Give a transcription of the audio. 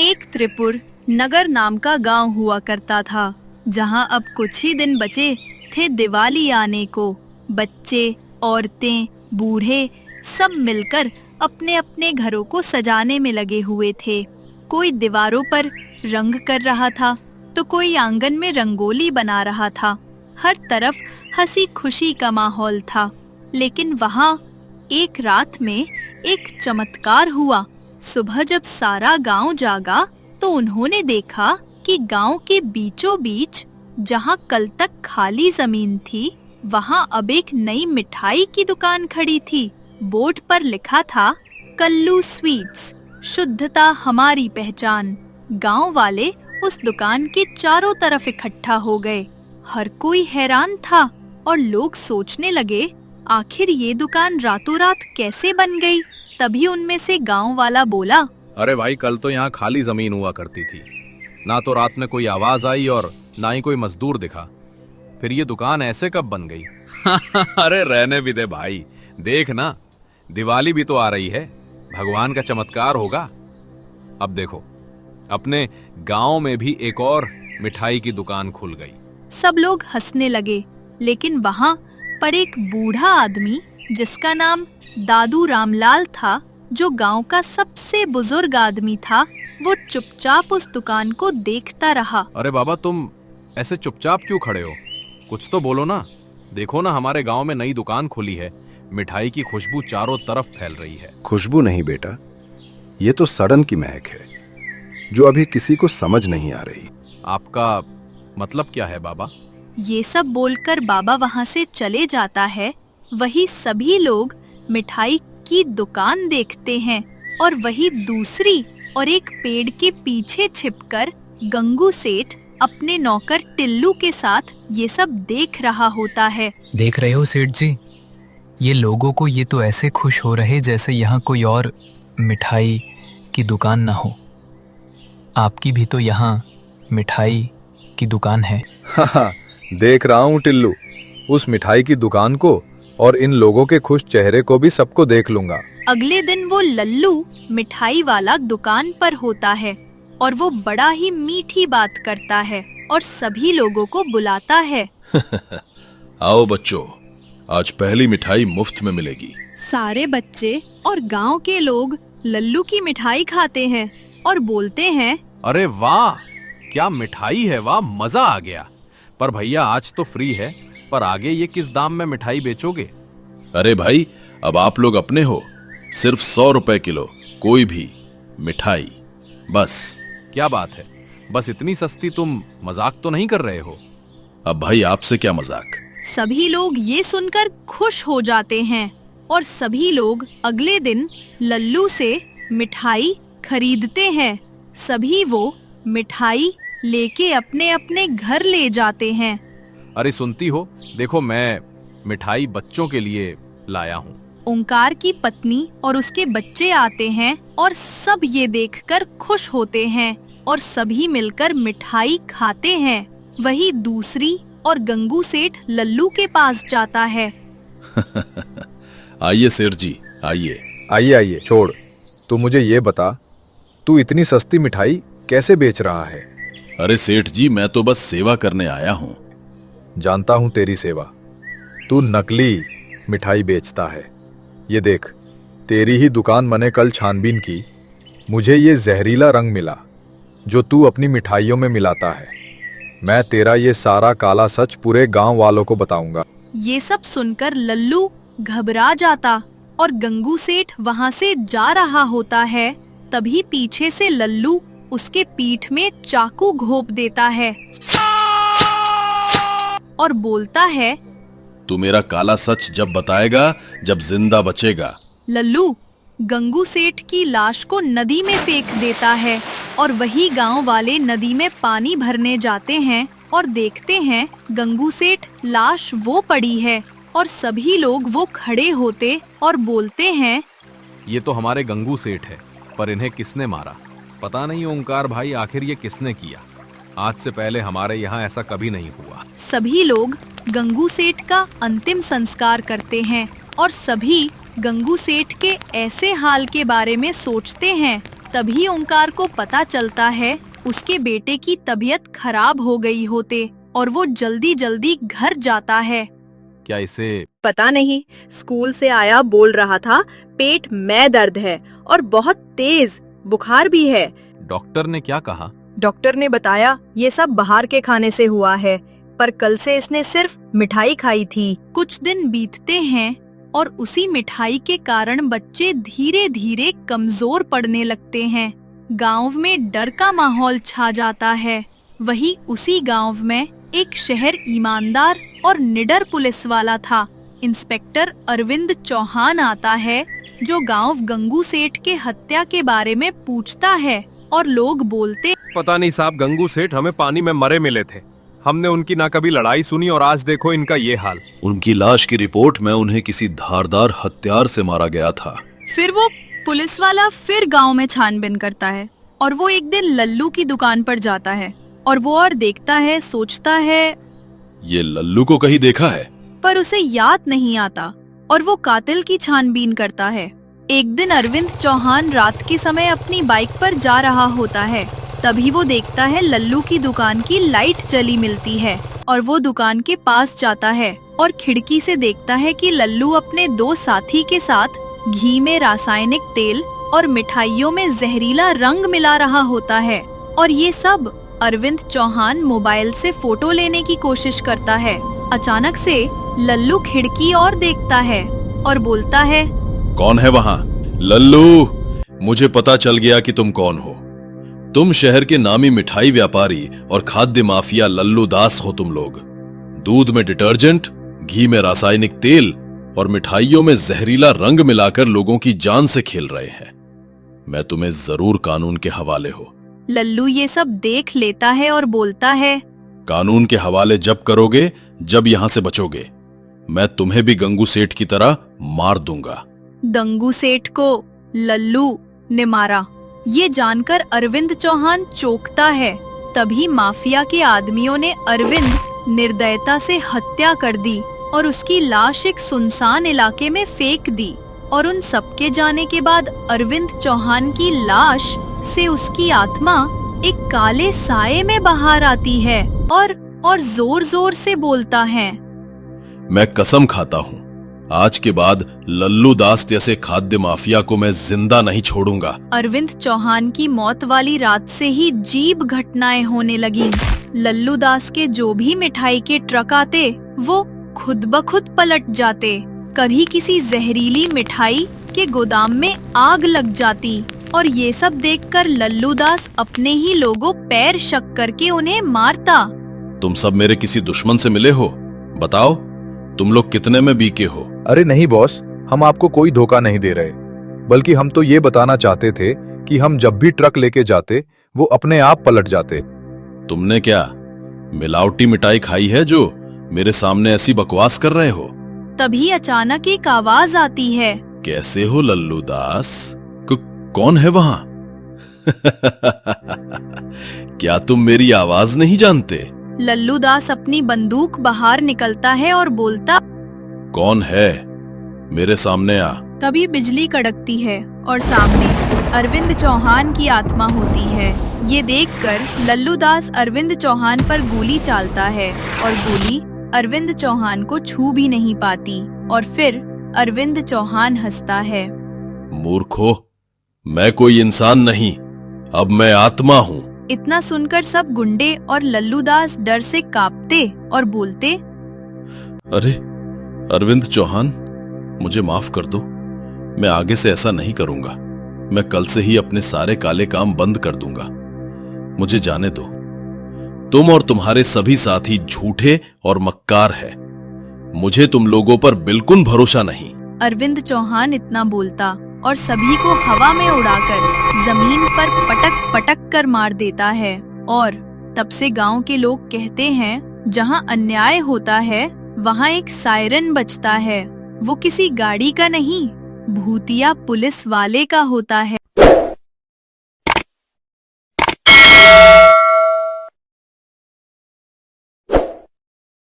एक त्रिपुर नगर नाम का गांव हुआ करता था, जहां अब कुछ ही दिन बचे थे दिवाली आने को। बच्चे, औरतें, बूढ़े सब मिलकर अपने अपने घरों को सजाने में लगे हुए थे। कोई दीवारों पर रंग कर रहा था तो कोई आंगन में रंगोली बना रहा था। हर तरफ हंसी खुशी का माहौल था। लेकिन वहां एक रात में एक चमत्कार हुआ। सुबह जब सारा गांव जागा तो उन्होंने देखा कि गांव के बीचों बीच, जहां कल तक खाली जमीन थी, वहां अब एक नई मिठाई की दुकान खड़ी थी। बोर्ड पर लिखा था, कल्लू स्वीट्स, शुद्धता हमारी पहचान। गांव वाले उस दुकान के चारों तरफ इकट्ठा हो गए। हर कोई हैरान था और लोग सोचने लगे, आखिर ये दुकान रातों रात कैसे बन गई। तभी उनमें से गांव वाला बोला, अरे भाई, कल तो यहाँ खाली जमीन हुआ करती थी। ना तो रात में कोई आवाज आई और ना ही कोई मजदूर दिखा। फिर ये दुकान ऐसे कब बन गई? अरे रहने भी दे भाई, देख ना, दिवाली भी तो आ रही है, भगवान का चमत्कार होगा। अब देखो, अपने गांव में भी एक और मिठाई की दुकान खुल गई। सब लोग हंसने लगे। लेकिन वहां पर एक बूढ़ा आदमी, जिसका नाम दादू रामलाल था, जो गांव का सबसे बुजुर्ग आदमी था, वो चुपचाप उस दुकान को देखता रहा। अरे बाबा, तुम ऐसे चुपचाप क्यों खड़े हो? कुछ तो बोलो ना। देखो ना, हमारे गांव में नई दुकान खुली है, मिठाई की खुशबू चारों तरफ फैल रही है। खुशबू नहीं बेटा, ये तो सड़न की महक है, जो अभी किसी को समझ नहीं आ रही। आपका मतलब क्या है बाबा? ये सब बोलकर बाबा वहाँ से चले जाता है। वही सभी लोग मिठाई की दुकान देखते हैं और वही दूसरी और एक पेड़ के पीछे छिपकर गंगू सेठ अपने नौकर टिल्लू के साथ ये सब देख रहा होता है। देख रहे हो सेठ जी, ये लोगों को ये तो ऐसे खुश हो रहे जैसे यहाँ कोई और मिठाई की दुकान ना हो। आपकी भी तो यहाँ मिठाई की दुकान है। हाँ, देख रहा हूँ टिल्लू, उस मिठाई की दुकान को और इन लोगों के खुश चेहरे को भी सबको देख लूंगा। अगले दिन वो लल्लू मिठाई वाला दुकान पर होता है और वो बड़ा ही मीठी बात करता है और सभी लोगों को बुलाता है। आओ बच्चों, आज पहली मिठाई मुफ्त में मिलेगी। सारे बच्चे और गांव के लोग लल्लू की मिठाई खाते हैं और बोलते हैं, अरे वाह, क्या मिठाई है, वाह, मजा आ गया। पर भैया, आज तो फ्री है, पर आगे ये किस दाम में मिठाई बेचोगे? अरे भाई, अब आप लोग अपने हो, सिर्फ 100 रुपए किलो कोई भी मिठाई, बस। क्या बात है, बस इतनी सस्ती? तुम मजाक तो नहीं कर रहे हो? अब भाई, आपसे क्या मजाक। सभी लोग ये सुनकर खुश हो जाते हैं और सभी लोग अगले दिन लल्लू से मिठाई खरीदते हैं। सभी वो मिठाई लेके अपने अपने घर ले जाते हैं। अरे सुनती हो, देखो, मैं मिठाई बच्चों के लिए लाया हूँ। ओंकार की पत्नी और उसके बच्चे आते हैं और सब ये देखकर खुश होते हैं और सभी मिलकर मिठाई खाते हैं। वही दूसरी और गंगू सेठ लल्लू के पास जाता है। आइए सेठ जी, आइए। आइए आइए, छोड़, तू मुझे ये बता, तू इतनी सस्ती मिठाई कैसे बेच रहा है? अरे सेठ जी, मैं तो बस सेवा करने आया हूँ। जानता हूँ तेरी सेवा। तू नकली मिठाई बेचता है। ये देख, तेरी ही दुकान मैंने कल छानबीन की। मुझे ये जहरीला रंग मिला जो तू अपनी मिठाइयों में मिलाता है। मैं तेरा ये सारा काला सच पूरे गांव वालों को बताऊंगा। ये सब सुनकर लल्लू घबरा जाता और गंगू सेठ वहाँ से जा रहा होता है। तभी पीछे से लल्लू उसके पीठ में चाकू घोंप देता है और बोलता है, तू मेरा काला सच जब बताएगा, जब जिंदा बचेगा। लल्लू गंगू सेठ की लाश को नदी में फेंक देता है और वही गांव वाले नदी में पानी भरने जाते हैं और देखते हैं गंगू सेठ लाश वो पड़ी है और सभी लोग वो खड़े होते और बोलते हैं, ये तो हमारे गंगू सेठ है, पर इन्हें किसने मारा? पता नहीं ओंकार भाई, आखिर ये किसने किया? आज से पहले हमारे यहाँ ऐसा कभी नहीं हुआ। सभी लोग गंगू सेठ का अंतिम संस्कार करते हैं और सभी गंगू सेठ के ऐसे हाल के बारे में सोचते हैं। तभी ओंकार को पता चलता है उसके बेटे की तबीयत खराब हो गई होते और वो जल्दी जल्दी घर जाता है। क्या इसे पता नहीं, स्कूल से आया बोल रहा था पेट में दर्द है और बहुत तेज बुखार भी है। डॉक्टर ने क्या कहा? डॉक्टर ने बताया ये सब बाहर के खाने से हुआ है, पर कल से इसने सिर्फ मिठाई खाई थी। कुछ दिन बीतते हैं और उसी मिठाई के कारण बच्चे धीरे धीरे कमजोर पड़ने लगते हैं। गांव में डर का माहौल छा जाता है। वही उसी गांव में एक शहर ईमानदार और निडर पुलिस वाला था। इंस्पेक्टर अरविंद चौहान आता है, जो गांव गंगू सेठ के हत्या के बारे में पूछता है और लोग बोलते, पता नहीं साहब, गंगू सेठ हमें पानी में मरे मिले थे। हमने उनकी ना कभी लड़ाई सुनी और आज देखो इनका ये हाल। उनकी लाश की रिपोर्ट में उन्हें किसी धारदार हथियार से मारा गया था। फिर वो पुलिस वाला फिर गांव में छानबीन करता है और वो एक दिन लल्लू की दुकान पर जाता है और वो और देखता है, सोचता है ये लल्लू को कहीं देखा है, पर उसे याद नहीं आता और वो कातिल की छानबीन करता है। एक दिन अरविंद चौहान रात के समय अपनी बाइक पर जा रहा होता है। तभी वो देखता है लल्लू की दुकान की लाइट जली मिलती है और वो दुकान के पास जाता है और खिड़की से देखता है कि लल्लू अपने 2 साथी के साथ घी में रासायनिक तेल और मिठाइयों में जहरीला रंग मिला रहा होता है। और ये सब अरविंद चौहान मोबाइल से फोटो लेने की कोशिश करता है। अचानक से लल्लू खिड़की और देखता है और बोलता है, कौन है वहां? लल्लू, मुझे पता चल गया कि तुम कौन हो। तुम शहर के नामी मिठाई व्यापारी और खाद्य माफिया लल्लू दास हो। तुम लोग दूध में डिटर्जेंट, घी में रासायनिक तेल और मिठाइयों में जहरीला रंग मिलाकर लोगों की जान से खेल रहे हैं। मैं तुम्हें जरूर कानून के हवाले हो। लल्लू ये सब देख लेता है और बोलता है, कानून के हवाले जब करोगे, जब यहां से बचोगे, मैं तुम्हें भी गंगू सेठ की तरह मार दूंगा। गंगू सेठ को लल्लू ने मारा, ये जानकर अरविंद चौहान चौंकता है। तभी माफिया के आदमियों ने अरविंद निर्दयता से हत्या कर दी और उसकी लाश एक सुनसान इलाके में फेंक दी। और उन सबके जाने के बाद अरविंद चौहान की लाश से उसकी आत्मा एक काले साये में बाहर आती है और जोर जोर से बोलता है, मैं कसम खाता हूं, आज के बाद लल्लू दास जैसे खाद्य माफिया को मैं जिंदा नहीं छोड़ूंगा। अरविंद चौहान की मौत वाली रात से ही अजीब घटनाएं होने लगीं। लल्लू दास के जो भी मिठाई के ट्रक आते वो खुद ब खुद पलट जाते। कभी किसी जहरीली मिठाई के गोदाम में आग लग जाती और ये सब देखकर लल्लू दास अपने ही लोगों पैर शक करके उन्हें मारता। तुम सब मेरे किसी दुश्मन से मिले हो? बताओ, तुम लोग कितने में बीके हो? अरे नहीं बॉस, हम आपको कोई धोखा नहीं दे रहे, बल्कि हम तो ये बताना चाहते थे कि हम जब भी ट्रक लेके जाते वो अपने आप पलट जाते। तुमने क्या मिलावटी मिठाई खाई है जो मेरे सामने ऐसी बकवास कर रहे हो? तभी अचानक एक आवाज आती है, कैसे हो लल्लू दास? कौन है वहां? क्या तुम मेरी आवाज नहीं जानते? लल्लू दास अपनी बंदूक बाहर निकलता है और बोलता, कौन है? मेरे सामने आ। तभी बिजली कड़कती है और सामने अरविंद चौहान की आत्मा होती है। ये देखकर लल्लू दास अरविंद चौहान पर गोली चालता है और गोली अरविंद चौहान को छू भी नहीं पाती। और फिर अरविंद चौहान हंसता है, मूर्खो, मैं कोई इंसान नहीं, अब मैं आत्मा हूँ। इतना सुनकर सब गुंडे और लल्लू दास डर से कांपते और बोलते, अरे अरविंद चौहान, मुझे माफ कर दो, मैं आगे से ऐसा नहीं करूंगा। मैं कल से ही अपने सारे काले काम बंद कर दूंगा। मुझे जाने दो। तुम और तुम्हारे सभी साथी झूठे और मक्कार है। मुझे तुम लोगों पर बिल्कुल भरोसा नहीं। अरविंद चौहान इतना बोलता और सभी को हवा में उड़ाकर जमीन पर पटक पटक कर मार देता है। और तब से गांव के लोग कहते हैं, जहां अन्याय होता है वहां एक सायरन बजता है। वो किसी गाड़ी का नहीं, भूतिया पुलिस वाले का होता है।